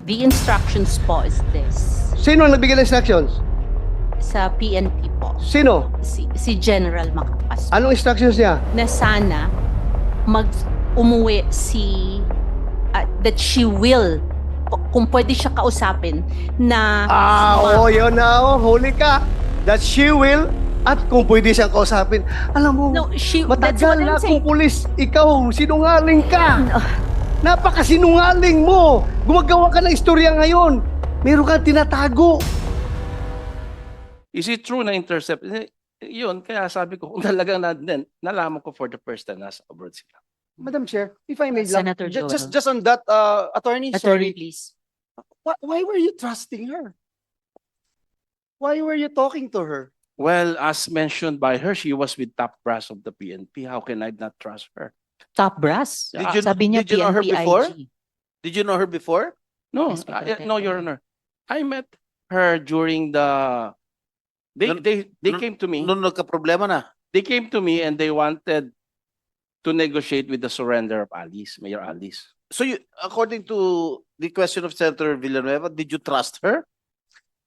The instructions po is this. Sino ang nagbigay ng instructions? Sa PNP po. Sino? Si General Macapas. Anong instructions niya? Na sana umuwi that she will, kung pwede siya kausapin, na Yun na, huli ka. That she will, at kung pwede siyang kausapin. Alam mo, no, that's matagal what na I'm saying. akong pulis, ikaw, sinungaling ka. No. Napakasinungaling mo. Gumagawa ka ng istorya ngayon. Meron kang tinatago. Is it true na intercept? Yun, kaya sabi ko, kung talagang nalaman ko for the first time, nasa abroad sila. Madam Chair, if I may lang, Senator Joel. just on that, attorney, Attorney, sorry, please. why were you trusting her? Why were you talking to her? Well, as mentioned by her, she was with top brass of the PNP. How can I not trust her? Top brass. Did you know her PNP before? IG. Did you know her before? No, Yes, no, Your Honor. I met her during the. They came to me. Nung nagka-problema na. They came to me and they wanted to negotiate with the surrender of Alice, Mayor Alice. So you, according to the question of Senator Villanueva, did you trust her?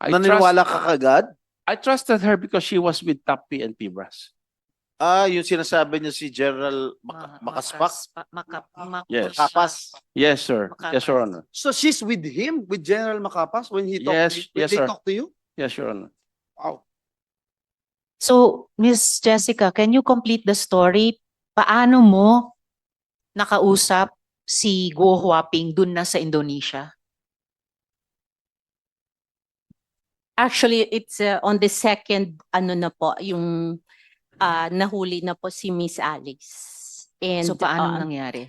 Naniniwala ka kagad? I trusted her because she was with top PNP brass. Yung sinasabi niya si General Makaspak? Yes. Makapas. Yes, sir. Yes, Your Honor. So she's with him, with General Makapas when he Yes, talked yes, they sir. talked to you? Yes, Your Honor. Wow. So, Miss Jessica, can you complete the story? Paano mo nakausap si Guo Huaping dun na sa Indonesia? Actually, it's on the second, na po, yung nahuli na po si Miss Alice. And, So, paano nangyari?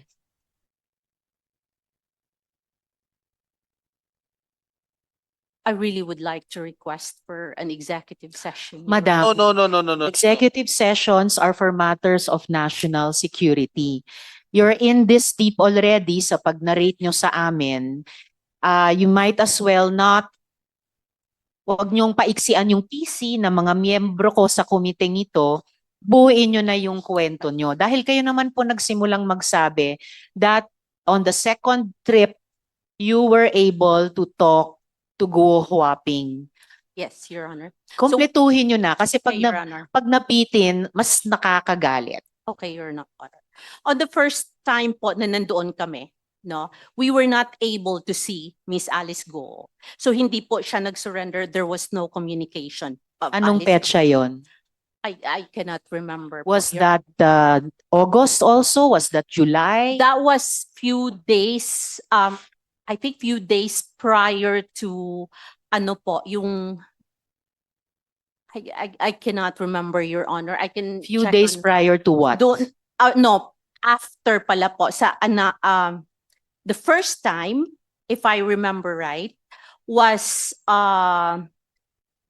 I really would like to request for an executive session. Your Madam, No. executive sessions are for matters of national security. You're in this deep already sa pag-narrate nyo sa amin. You might as well not, huwag nyong paiksian yung PC ng mga miyembro ko sa komiteng ito, buuin nyo na yung kwento nyo. Dahil kayo naman po nagsimulang magsabi that on the second trip, you were able to talk to Guo Huaping. Yes, Your Honor. Kompletuhin nyo na kasi Okay, Your Honor. pag napitin, mas nakakagalit. Okay, Your Honor. On the first time po na nandoon kami, no, we were not able to see Miss Alice Go. So hindi po siya nag-surrender. There was no communication. of Anong Alice. petsa yon? I cannot remember. po, Was Your that August also? Was that July? That was few days, I think few days prior to, yung, I cannot remember, Your Honor. I can Few check days on- prior to what? No, after pala po, the first time, if I remember right, was,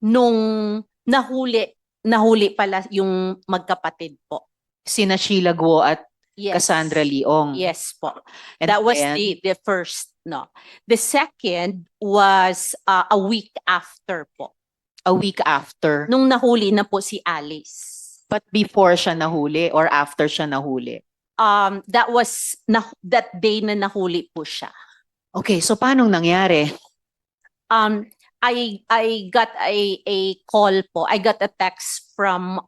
nung nahuli pala yung magkapatid po. Sina Sheila Guo at Yes. Cassandra Leong. Yes po. And That was then, the first, no. The second was a week after po. a week after. Nung nahuli na po si Alice. But before siya nahuli or after siya nahuli? That was that day na nahuli po siya. Okay, so paano nangyari? I got a call po. I got a text from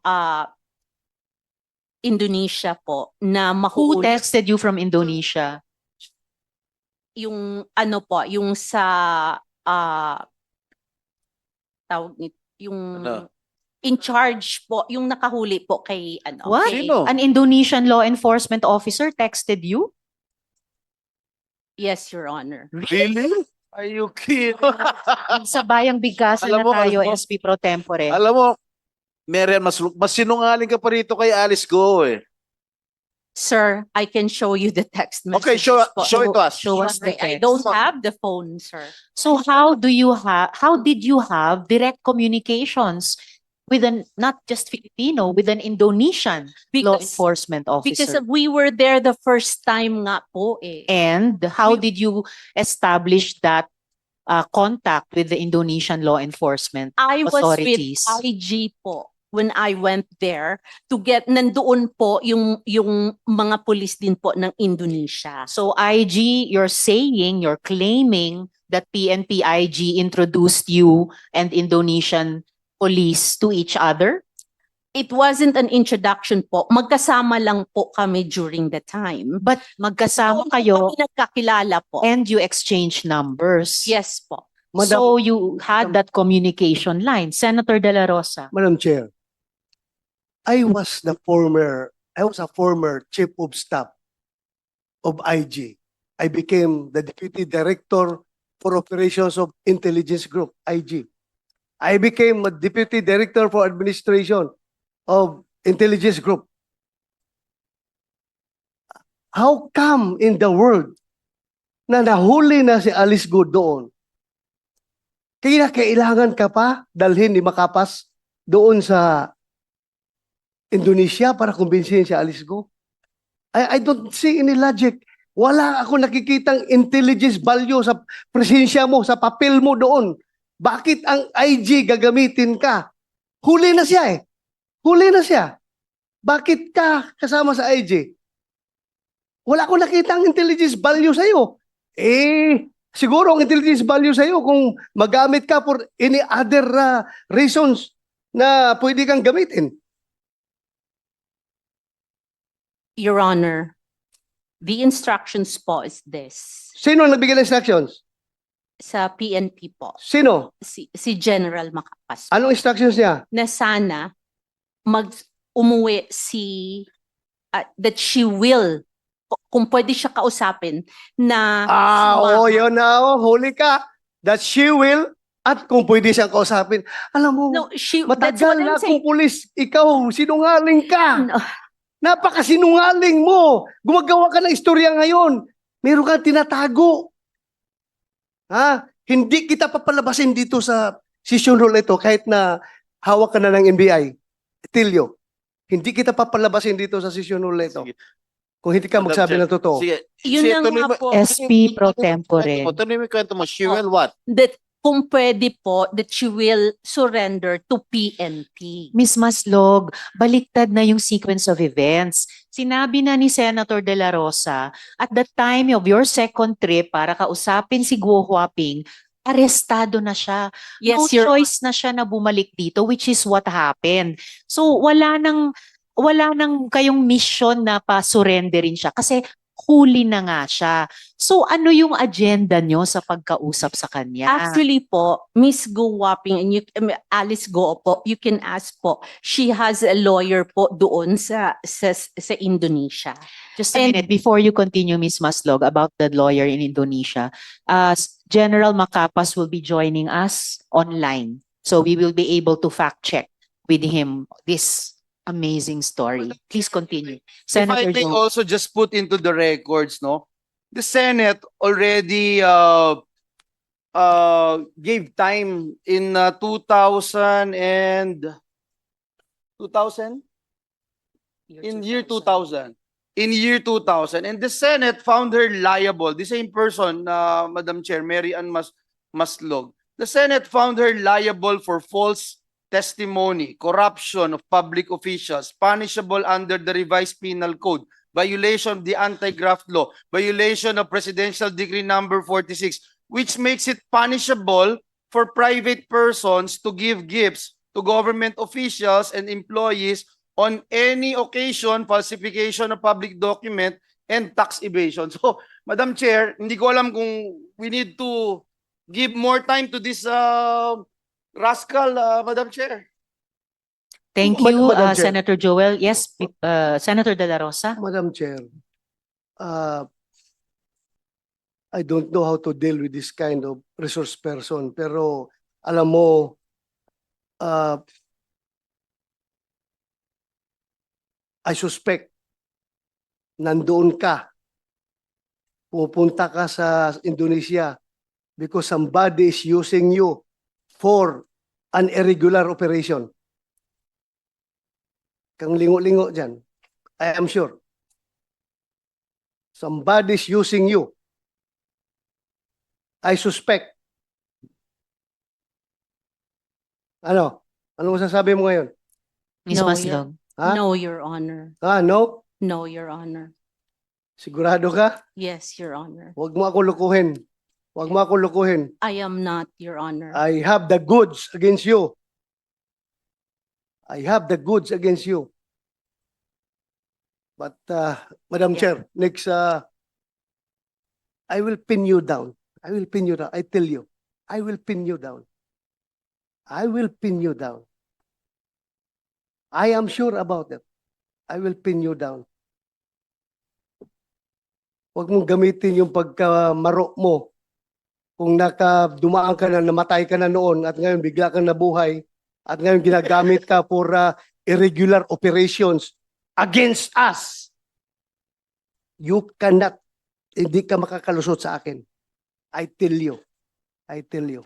Indonesia po na Who mahuli texted you from Indonesia? yung po, yung sa tawag nito, yung Ano? in charge po, yung nakahuli po kay What? kay- Sino? An Indonesian law enforcement officer texted you? Yes, Your Honor. Really? Are you kidding? Sa bayang bigkasan Alam na mo, tayo, alam mo. SP Pro Tempore. Alam mo, Marian, mas sinungaling ka pa rito kay Alice Go eh. Sir, I can show you the text message. Okay, show it to us. Show us the I text. don't have the phone, sir. So how did you have direct communications with not just Filipino, with an Indonesian law Because, enforcement because officer? we were there the first time nga po eh. And how did you establish that contact with the Indonesian law enforcement I was with authorities? IG po. when I went there to get, nandoon po yung mga pulis din po ng Indonesia. So IG, you're claiming that PNP IG introduced you and Indonesian police to each other? It wasn't an introduction po. Magkasama lang po kami during the time. But magkasama Doon po kayo kami nagkakilala po. and you exchange numbers. Yes po. Madam, So you had that communication line. Senator De La Rosa. Madam Chair, I was a former chief of staff of IG. I became the deputy director for operations of intelligence group, IG. I became a deputy director for administration of intelligence group. How come in the world na nahuli na si Alice Go doon? Kaya kailangan ka pa dalhin ni Makapas doon sa Indonesia para kumbinsihin si Alice Go? I don't see any logic. Wala ako nakikitang intelligence value sa presensya mo, sa papel mo doon. Bakit ang IG gagamitin ka? Huli na siya eh. Huli na siya. Bakit ka kasama sa IG? Wala akong nakitang intelligence value sa'yo. Siguro ang intelligence value sa'yo kung magamit ka for any other reasons na pwede kang gamitin. Your Honor, the instructions po is this. Sino ang nagbigay ng instructions? Sa PNP po, Sino? si General Macapas po, Anong instructions niya? na sana umuwi that she will, kung pwede siya kausapin, na sumama. Yun na, huli ka. That she will, at kung pwede siyang kausapin. Alam mo, No, that's matagal what na I'm saying. kung pulis, ikaw, sinungaling ka. No. Napakasinungaling mo. Gumagawa ka ng istorya ngayon. Meron kang tinatago. Hindi kita papalabasin dito sa session hall ito kahit na hawak ka na ng NBI. Tilio, hindi kita papalabasin dito sa session hall ito. Sige. Kung hindi ka Madam magsabi Chair. ng totoo. Sige. Yun Sige, na tuloy nga mo- po. SP pro tempore. Tuloy mo yung kwento mo. She will what? That kung pwede po, that she will surrender to PNP. Miss Maslog, baliktad na yung sequence of events. Sinabi na ni Senator De La Rosa, at the time of your second trip para kausapin si Guo Huaping, arestado na siya. Yes, No Your choice na siya na bumalik dito, which is what happened. So wala nang kayong mission na pa-surrenderin siya kasi huli na nga siya. So ano yung agenda nyo sa pagkausap sa kanya? Actually po, Miss Go Wapping and Alice Go po, you can ask po. She has a lawyer po doon sa Indonesia. Just a And- minute, before you continue, Ms. Maslog, about the lawyer in Indonesia, General Macapas will be joining us online. So we will be able to fact check with him this amazing story. Please continue. If I Senator may Joe. also just put into the records, no? The Senate already gave time in 2000 and 2000? In year 2000. In year 2000. And the Senate found her liable. The same person, Madam Chair, Mary Ann Maslog. The Senate found her liable for false testimony, corruption of public officials, punishable under the revised penal code, violation of the anti-graft law, violation of Presidential Decree number 46, which makes it punishable for private persons to give gifts to government officials and employees on any occasion, falsification of public document, and tax evasion. So, Madam Chair, hindi ko alam kung we need to give more time to this rascal, Madam Chair. Thank Madam you, Chair. Senator Joel. Yes, Senator De La Rosa. Madam Chair, I don't know how to deal with this kind of resource person, pero alam mo, I suspect nandoon ka, pupunta ka sa Indonesia because somebody is using you for an irregular operation. Kang lingo-lingo dyan. I am sure. Somebody's using you. I suspect. Ano? Ano masasabi mo ngayon? Ms. No, Maslog. Ha? No, Your Honor. No? No, Your Honor. Sigurado ka? Yes, Your Honor. Huwag mo ako lukuhin. Huwag mo ako lukuhin. I am not, Your Honor. I have the goods against you. I have the goods against you. But, Madam Yeah. Chair, next, I will pin you down. I will pin you down. I tell you, I will pin you down. I will pin you down. I am sure about it. I will pin you down. Huwag mong gamitin yung pagkamaro mo. Kung dumaan ka na, namatay ka na noon at ngayon bigla kang nabuhay at ngayon ginagamit ka for irregular operations against us. You cannot, hindi ka makakalusot sa akin. I tell you. I tell you.